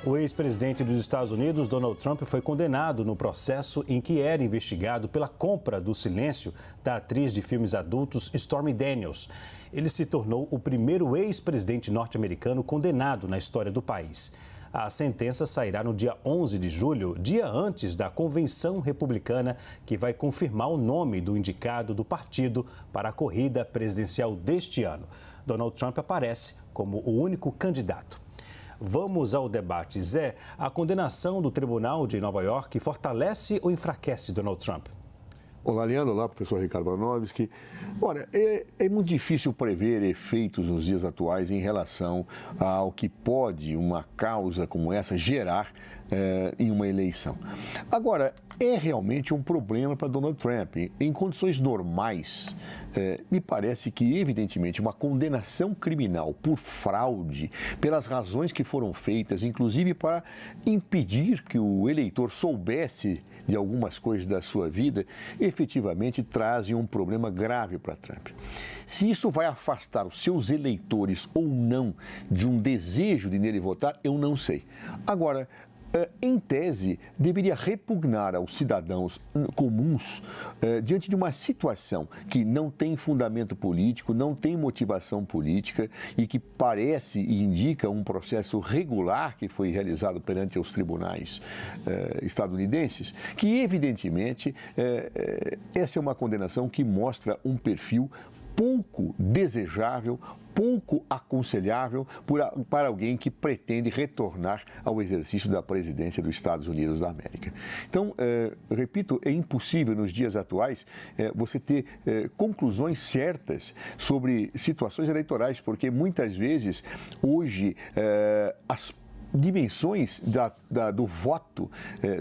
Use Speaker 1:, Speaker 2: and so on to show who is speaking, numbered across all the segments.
Speaker 1: O ex-presidente dos Estados Unidos, Donald Trump, foi condenado no processo em que era investigado pela compra do silêncio da atriz de filmes adultos Stormy Daniels. Ele se tornou o primeiro ex-presidente norte-americano condenado na história do país. A sentença sairá no dia 11 de julho, dia antes da convenção republicana, que vai confirmar o nome do indicado do partido para a corrida presidencial deste ano. Donald Trump aparece como o único candidato. Vamos ao debate. Zé, a condenação do Tribunal de Nova York fortalece ou enfraquece Donald Trump?
Speaker 2: Olá, Leandro. Olá, professor Ricardo Banovski. Olha, é muito difícil prever efeitos nos dias atuais em relação ao que pode uma causa como essa gerar em uma eleição. Agora, é realmente um problema para Donald Trump. Em condições normais, me parece que, evidentemente, uma condenação criminal por fraude, pelas razões que foram feitas, inclusive para impedir que o eleitor soubesse de algumas coisas da sua vida, efetivamente trazem um problema grave para Trump. Se isso vai afastar os seus eleitores ou não de um desejo de nele votar, eu não sei. Agora, em tese, deveria repugnar aos cidadãos comuns diante de uma situação que não tem fundamento político, não tem motivação política e que parece e indica um processo regular que foi realizado perante os tribunais estadunidenses, que evidentemente essa é uma condenação que mostra um perfil pouco desejável, pouco aconselhável para alguém que pretende retornar ao exercício da presidência dos Estados Unidos da América. Então, repito, é impossível nos dias atuais você ter conclusões certas sobre situações eleitorais, porque muitas vezes hoje as dimensões do voto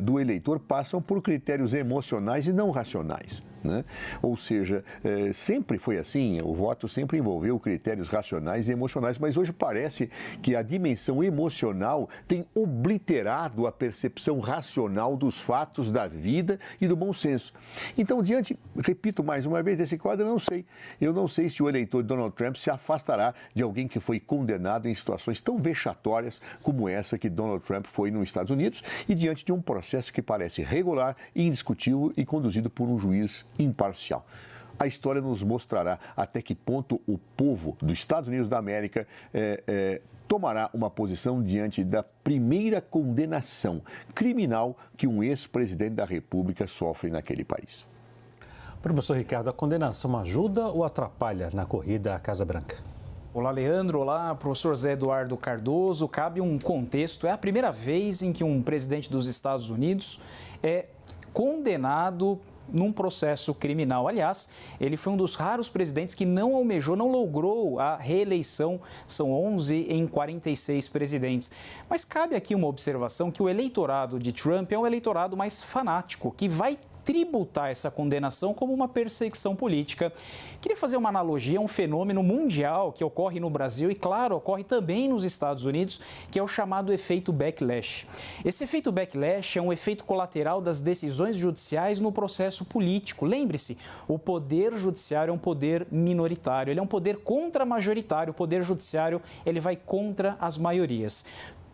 Speaker 2: do eleitor passam por critérios emocionais e não racionais. Né? Ou seja, sempre foi assim, o voto sempre envolveu critérios racionais e emocionais, mas hoje parece que a dimensão emocional tem obliterado a percepção racional dos fatos da vida e do bom senso. Então, repito mais uma vez, desse quadro, eu não sei se o eleitor Donald Trump se afastará de alguém que foi condenado em situações tão vexatórias como essa que Donald Trump foi nos Estados Unidos e diante de um processo que parece regular, indiscutível e conduzido por um juiz imparcial. A história nos mostrará até que ponto o povo dos Estados Unidos da América tomará uma posição diante da primeira condenação criminal que um ex-presidente da República sofre naquele país.
Speaker 1: Professor Ricardo, a condenação ajuda ou atrapalha na corrida à Casa Branca?
Speaker 3: Olá, Leandro. Olá, professor Zé Eduardo Cardoso. Cabe um contexto. É a primeira vez em que um presidente dos Estados Unidos é condenado num processo criminal. Aliás, ele foi um dos raros presidentes que não almejou, não logrou a reeleição. São 11 em 46 presidentes. Mas cabe aqui uma observação que o eleitorado de Trump é um eleitorado mais fanático, que vai tributar essa condenação como uma perseguição política. Queria fazer uma analogia a um fenômeno mundial que ocorre no Brasil e, claro, ocorre também nos Estados Unidos, que é o chamado efeito backlash. Esse efeito backlash é um efeito colateral das decisões judiciais no processo político. Lembre-se, o poder judiciário é um poder minoritário, ele é um poder contra-majoritário, o poder judiciário ele vai contra as maiorias.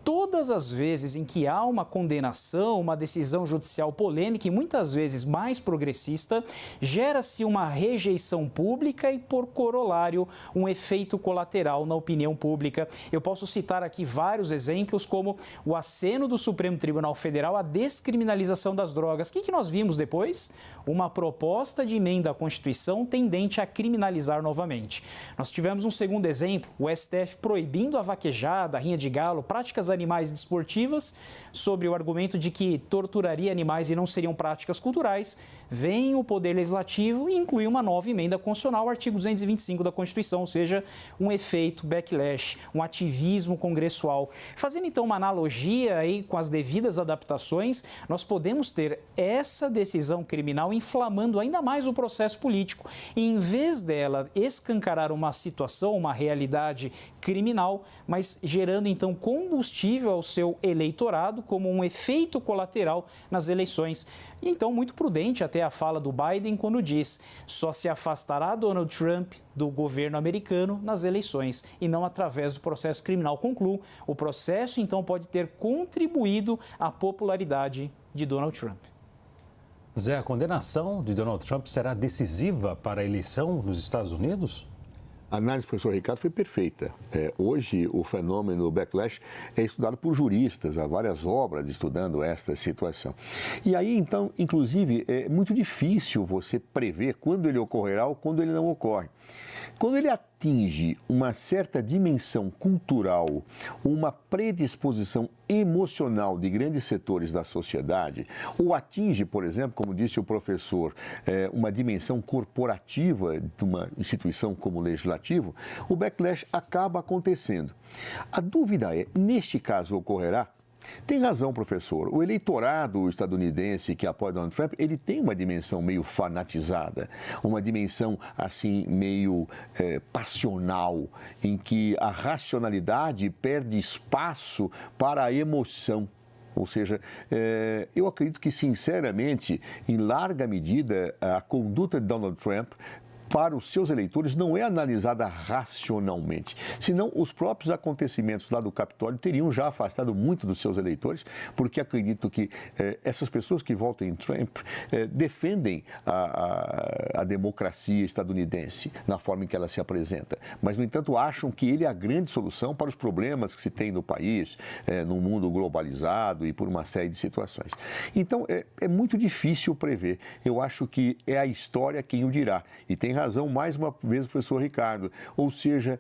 Speaker 3: Todas as vezes em que há uma condenação, uma decisão judicial polêmica e muitas vezes mais progressista, gera-se uma rejeição pública e, por corolário, um efeito colateral na opinião pública. Eu posso citar aqui vários exemplos, como o aceno do Supremo Tribunal Federal à descriminalização das drogas. O que nós vimos depois? Uma proposta de emenda à Constituição tendente a criminalizar novamente. Nós tivemos um segundo exemplo, o STF proibindo a vaquejada, a rinha de galo, práticas animais desportivas, sobre o argumento de que torturaria animais e não seriam práticas culturais. Vem o Poder Legislativo e inclui uma nova emenda constitucional, o artigo 225 da Constituição, ou seja, um efeito backlash, um ativismo congressual. Fazendo então uma analogia aí com as devidas adaptações, nós podemos ter essa decisão criminal inflamando ainda mais o processo político. E em vez dela escancarar uma situação, uma realidade criminal, mas gerando então combustível perceptível ao seu eleitorado como um efeito colateral nas eleições. E então, muito prudente até a fala do Biden quando diz: só se afastará Donald Trump do governo americano nas eleições e não através do processo criminal. Concluo, o processo então pode ter contribuído à popularidade de Donald Trump.
Speaker 1: Zé, a condenação de Donald Trump será decisiva para a eleição nos Estados Unidos?
Speaker 2: A análise do professor Ricardo foi perfeita. Hoje, o fenômeno backlash é estudado por juristas, há várias obras estudando esta situação. E aí, então, inclusive, é muito difícil você prever quando ele ocorrerá ou quando ele não ocorre. Quando ele atinge uma certa dimensão cultural, uma predisposição emocional de grandes setores da sociedade, ou atinge, por exemplo, como disse o professor, uma dimensão corporativa de uma instituição como o legislativo, o backlash acaba acontecendo. A dúvida é, neste caso ocorrerá? Tem razão, professor. O eleitorado estadunidense que apoia Donald Trump, ele tem uma dimensão meio fanatizada, uma dimensão, assim, meio passional, em que a racionalidade perde espaço para a emoção. Ou seja, eu acredito que, sinceramente, em larga medida, a conduta de Donald Trump para os seus eleitores não é analisada racionalmente, senão os próprios acontecimentos lá do Capitólio teriam já afastado muito dos seus eleitores, porque acredito que essas pessoas que votam em Trump defendem a democracia estadunidense na forma em que ela se apresenta, mas, no entanto, acham que ele é a grande solução para os problemas que se tem no país, num mundo globalizado e por uma série de situações. Então, é muito difícil prever. Eu acho que é a história quem o dirá. E tem razão, mais uma vez, o professor Ricardo. Ou seja,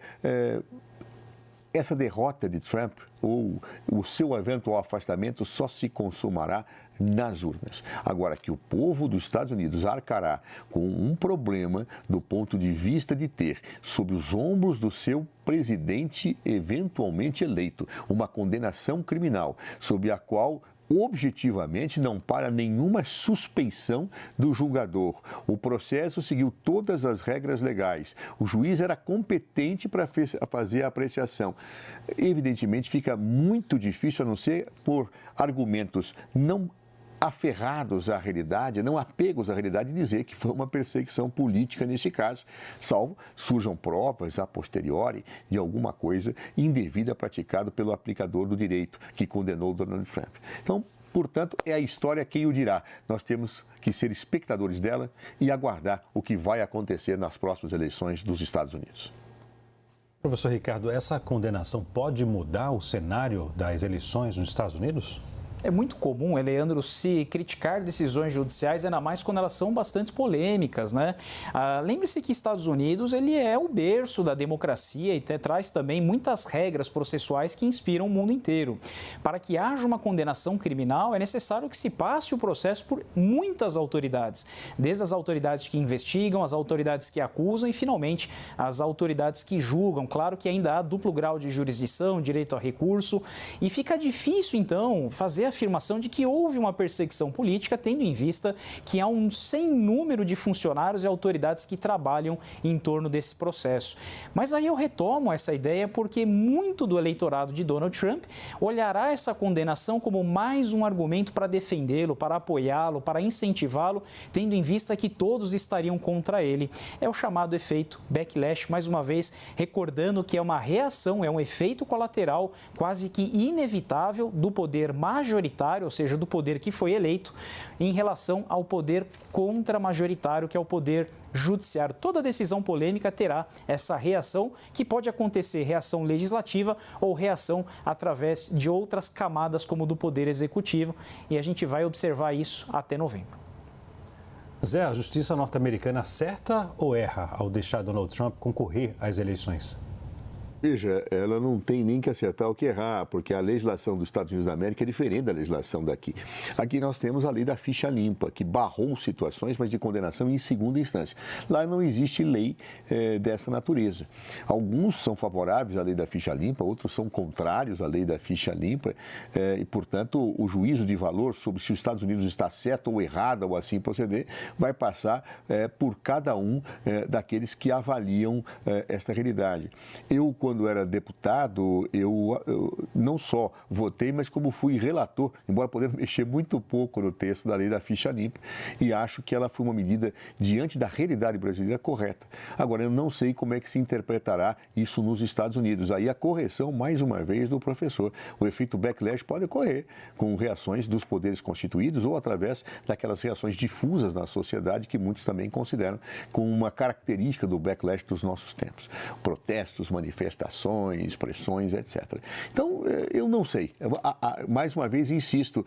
Speaker 2: essa derrota de Trump ou o seu eventual afastamento só se consumará nas urnas. Agora, que o povo dos Estados Unidos arcará com um problema do ponto de vista de ter, sob os ombros do seu presidente eventualmente eleito, uma condenação criminal, sob a qual objetivamente não para nenhuma suspeição do julgador. O processo seguiu todas as regras legais. O juiz era competente para fazer a apreciação. Evidentemente, fica muito difícil, a não ser por argumentos não aferrados à realidade, não apegos à realidade, dizer que foi uma perseguição política neste caso, salvo surjam provas a posteriori de alguma coisa indevida praticada pelo aplicador do direito que condenou Donald Trump. Então, portanto, é a história quem o dirá. Nós temos que ser espectadores dela e aguardar o que vai acontecer nas próximas eleições dos Estados Unidos.
Speaker 1: Professor Ricardo, essa condenação pode mudar o cenário das eleições nos Estados Unidos?
Speaker 3: É muito comum, Leandro, se criticar decisões judiciais, ainda mais quando elas são bastante polêmicas, né? Lembre-se que Estados Unidos ele é o berço da democracia e traz também muitas regras processuais que inspiram o mundo inteiro. Para que haja uma condenação criminal, é necessário que se passe o processo por muitas autoridades, desde as autoridades que investigam, as autoridades que acusam e, finalmente, as autoridades que julgam. Claro que ainda há duplo grau de jurisdição, direito a recurso, e fica difícil, então, fazer a afirmação de que houve uma perseguição política, tendo em vista que há um sem número de funcionários e autoridades que trabalham em torno desse processo. Mas aí eu retomo essa ideia porque muito do eleitorado de Donald Trump olhará essa condenação como mais um argumento para defendê-lo, para apoiá-lo, para incentivá-lo, tendo em vista que todos estariam contra ele. É o chamado efeito backlash, mais uma vez recordando que é uma reação, é um efeito colateral quase que inevitável do poder majoritário, ou seja, do poder que foi eleito, em relação ao poder contra-majoritário, que é o poder judiciário. Toda decisão polêmica terá essa reação, que pode acontecer reação legislativa ou reação através de outras camadas, como do poder executivo, e a gente vai observar isso até novembro.
Speaker 1: Zé, a justiça norte-americana acerta ou erra ao deixar Donald Trump concorrer às eleições?
Speaker 2: Veja, ela não tem nem que acertar o que errar, porque a legislação dos Estados Unidos da América é diferente da legislação daqui. Aqui nós temos a lei da ficha limpa, que barrou situações, mas de condenação em segunda instância. Lá não existe lei dessa natureza. Alguns são favoráveis à lei da ficha limpa, outros são contrários à lei da ficha limpa, e, portanto, o juízo de valor sobre se os Estados Unidos está certo ou errado ou assim proceder, vai passar por cada um daqueles que avaliam esta realidade. Eu, quando era deputado, eu não só votei, mas como fui relator, embora podendo mexer muito pouco no texto da lei da ficha limpa, e acho que ela foi uma medida, diante da realidade brasileira, correta. Agora, eu não sei como é que se interpretará isso nos Estados Unidos. Aí a correção, mais uma vez, do professor. O efeito backlash pode ocorrer com reações dos poderes constituídos ou através daquelas reações difusas na sociedade que muitos também consideram como uma característica do backlash dos nossos tempos. Protestos, manifestações, pressões, etc. Então, eu não sei. Mais uma vez, insisto,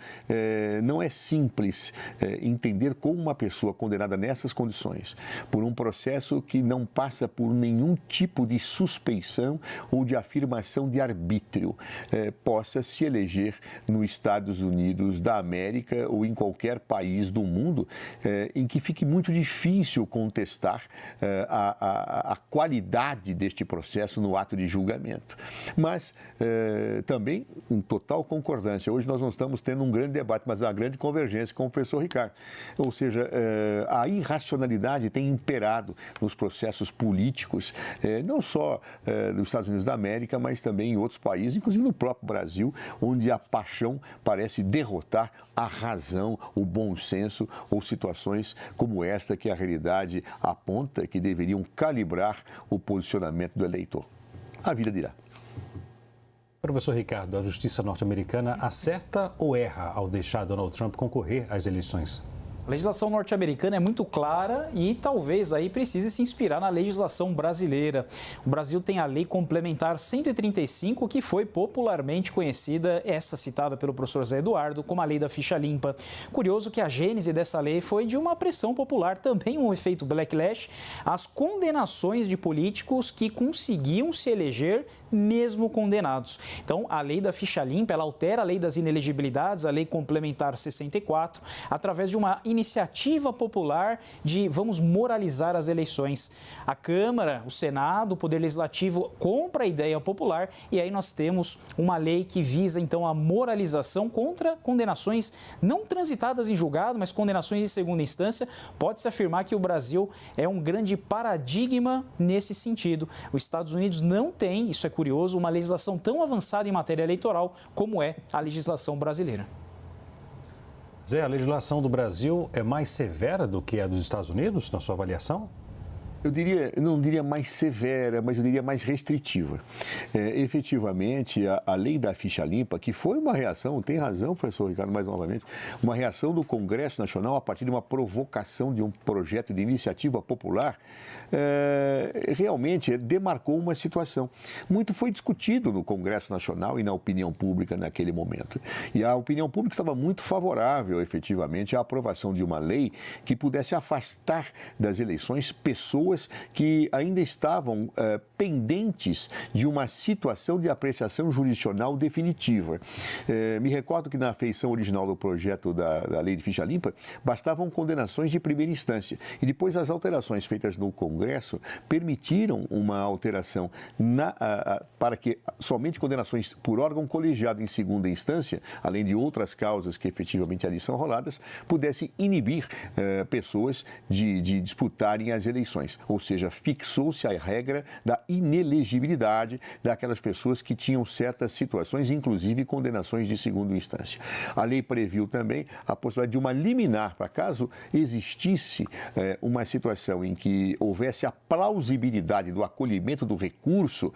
Speaker 2: não é simples entender como uma pessoa condenada nessas condições, por um processo que não passa por nenhum tipo de suspeição ou de afirmação de arbítrio, possa se eleger nos Estados Unidos da América ou em qualquer país do mundo, em que fique muito difícil contestar a qualidade deste processo no ato de julgamento. Mas também, em total concordância, hoje nós não estamos tendo um grande debate, mas uma grande convergência com o professor Ricardo. Ou seja, a irracionalidade tem imperado nos processos políticos, não só dos Estados Unidos da América, mas também em outros países, inclusive no próprio Brasil, onde a paixão parece derrotar a razão, o bom senso ou situações como esta que a realidade aponta que deveriam calibrar o posicionamento do eleitor. A vida dirá.
Speaker 1: Professor Ricardo, a justiça norte-americana acerta ou erra ao deixar Donald Trump concorrer às eleições?
Speaker 3: A legislação norte-americana é muito clara e talvez aí precise se inspirar na legislação brasileira. O Brasil tem a Lei Complementar 135, que foi popularmente conhecida, essa citada pelo professor Zé Eduardo, como a Lei da Ficha Limpa. Curioso que a gênese dessa lei foi de uma pressão popular, também um efeito backlash, às condenações de políticos que conseguiam se eleger mesmo condenados. Então, a Lei da Ficha Limpa, ela altera a Lei das Inelegibilidades, a Lei Complementar 64, através de uma iniciativa popular de vamos moralizar as eleições. A Câmara, o Senado, o Poder Legislativo compra a ideia popular e aí nós temos uma lei que visa então a moralização contra condenações não transitadas em julgado, mas condenações de segunda instância. Pode-se afirmar que o Brasil é um grande paradigma nesse sentido. Os Estados Unidos não tem, isso é curioso, uma legislação tão avançada em matéria eleitoral como é a legislação brasileira.
Speaker 1: Zé, a legislação do Brasil é mais severa do que a dos Estados Unidos, na sua avaliação?
Speaker 2: Eu não diria mais severa, mas eu diria mais restritiva. Efetivamente, a lei da ficha limpa, que foi uma reação, tem razão, professor Ricardo, mais novamente, uma reação do Congresso Nacional a partir de uma provocação de um projeto de iniciativa popular, realmente demarcou uma situação. Muito foi discutido no Congresso Nacional e na opinião pública naquele momento. E a opinião pública estava muito favorável, efetivamente, à aprovação de uma lei que pudesse afastar das eleições pessoas que ainda estavam pendentes de uma situação de apreciação jurisdicional definitiva. Me recordo que na feição original do projeto da Lei de Ficha Limpa, bastavam condenações de primeira instância. E depois as alterações feitas no Congresso permitiram uma alteração para que somente condenações por órgão colegiado em segunda instância, além de outras causas que efetivamente ali são roladas, pudessem inibir pessoas de disputarem as eleições. Ou seja, fixou-se a regra da inelegibilidade daquelas pessoas que tinham certas situações, inclusive condenações de segunda instância. A lei previu também a possibilidade de uma liminar, para caso existisse uma situação em que houvesse a plausibilidade do acolhimento do recurso,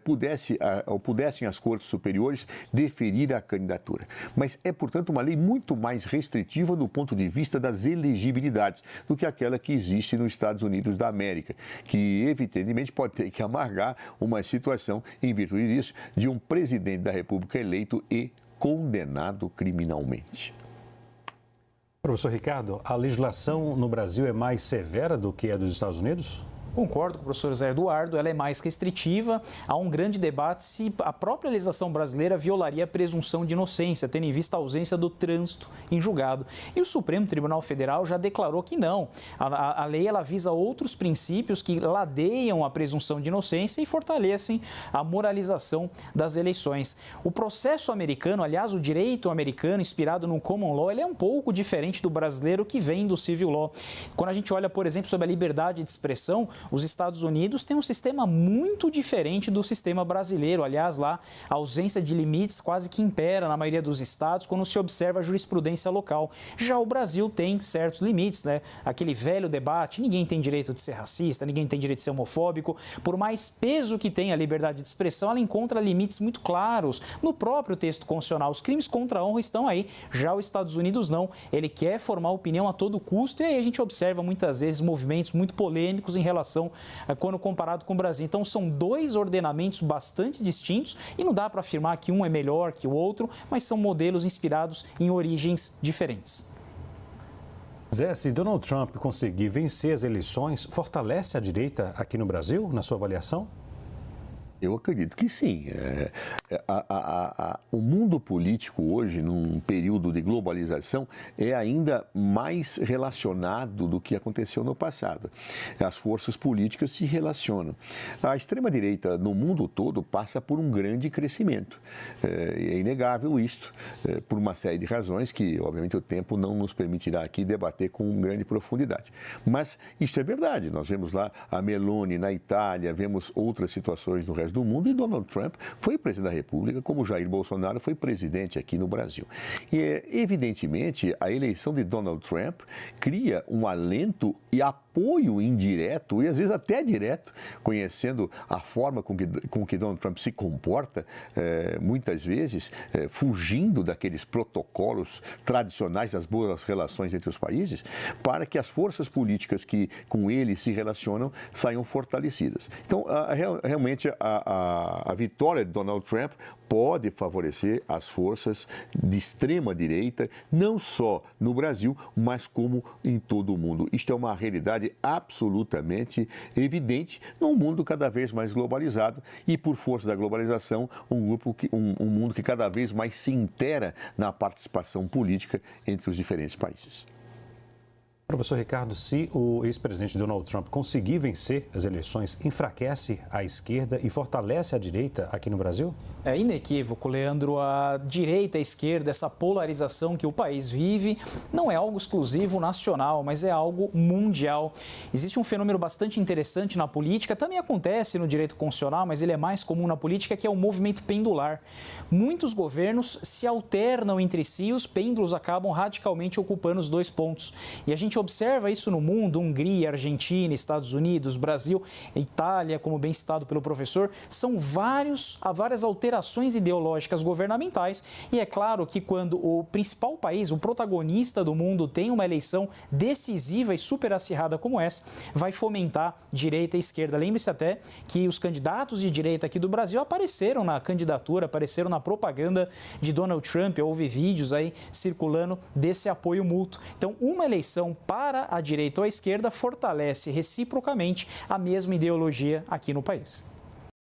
Speaker 2: pudessem as cortes superiores deferir a candidatura. Mas é, portanto, uma lei muito mais restritiva do ponto de vista das elegibilidades do que aquela que existe nos Estados Unidos da América, que evidentemente pode ter que amargar uma situação, em virtude disso, de um presidente da República eleito e condenado criminalmente.
Speaker 1: Professor Ricardo, a legislação no Brasil é mais severa do que a dos Estados Unidos?
Speaker 3: Concordo com o professor Zé Eduardo, ela é mais restritiva. Há um grande debate se a própria legislação brasileira violaria a presunção de inocência, tendo em vista a ausência do trânsito em julgado. E o Supremo Tribunal Federal já declarou que não. A lei ela visa outros princípios que ladeiam a presunção de inocência e fortalecem a moralização das eleições. O processo americano, aliás, o direito americano inspirado no common law, ele é um pouco diferente do brasileiro que vem do civil law. Quando a gente olha, por exemplo, sobre a liberdade de expressão, Os Estados Unidos têm um sistema muito diferente do sistema brasileiro. Aliás, lá a ausência de limites quase que impera na maioria dos estados quando se observa a jurisprudência local. Já o Brasil tem certos limites, né? Aquele velho debate, ninguém tem direito de ser racista, ninguém tem direito de ser homofóbico. Por mais peso que tenha a liberdade de expressão, ela encontra limites muito claros no próprio texto constitucional. Os crimes contra a honra estão aí. Já os Estados Unidos não. Ele quer formar opinião a todo custo e aí a gente observa muitas vezes movimentos muito polêmicos em relação quando comparado com o Brasil. Então são dois ordenamentos bastante distintos e não dá para afirmar que um é melhor que o outro, mas são modelos inspirados em origens diferentes.
Speaker 1: Zé, se Donald Trump conseguir vencer as eleições, fortalece a direita aqui no Brasil, na sua avaliação?
Speaker 2: Eu acredito que sim. O mundo político hoje, num período de globalização, é ainda mais relacionado do que aconteceu no passado. As forças políticas se relacionam. A extrema-direita no mundo todo passa por um grande crescimento. É inegável isto, por uma série de razões que, obviamente, o tempo não nos permitirá aqui debater com grande profundidade. Mas isso é verdade. Nós vemos lá a Meloni na Itália, vemos outras situações no resto do mundo, e Donald Trump foi presidente da República, como Jair Bolsonaro foi presidente aqui no Brasil. E, evidentemente, a eleição de Donald Trump cria um alento e apoio indireto, e às vezes até direto, conhecendo a forma com que Donald Trump se comporta, muitas vezes, fugindo daqueles protocolos tradicionais das boas relações entre os países, para que as forças políticas que com ele se relacionam saiam fortalecidas. Então, realmente, a vitória de Donald Trump pode favorecer as forças de extrema-direita, não só no Brasil, mas como em todo o mundo. Isto é uma realidade absolutamente evidente num mundo cada vez mais globalizado e, por força da globalização, um mundo que cada vez mais se intera na participação política entre os diferentes países.
Speaker 1: Professor Ricardo, se o ex-presidente Donald Trump conseguir vencer as eleições, enfraquece a esquerda e fortalece a direita aqui no Brasil?
Speaker 3: É inequívoco, Leandro, a direita e a esquerda, essa polarização que o país vive, não é algo exclusivo nacional, mas é algo mundial. Existe um fenômeno bastante interessante na política, também acontece no direito constitucional, mas ele é mais comum na política, que é o movimento pendular. Muitos governos se alternam entre si e os pêndulos acabam radicalmente ocupando os dois pontos. E a gente observa isso no mundo, Hungria, Argentina, Estados Unidos, Brasil, Itália, como bem citado pelo professor, são várias alterações ideológicas governamentais e é claro que quando o principal país, o protagonista do mundo tem uma eleição decisiva e super acirrada como essa, vai fomentar direita e esquerda. Lembre-se até que os candidatos de direita aqui do Brasil apareceram na candidatura, apareceram na propaganda de Donald Trump, houve vídeos aí circulando desse apoio mútuo. Então, uma eleição para a direita ou a esquerda fortalece reciprocamente a mesma ideologia aqui no país.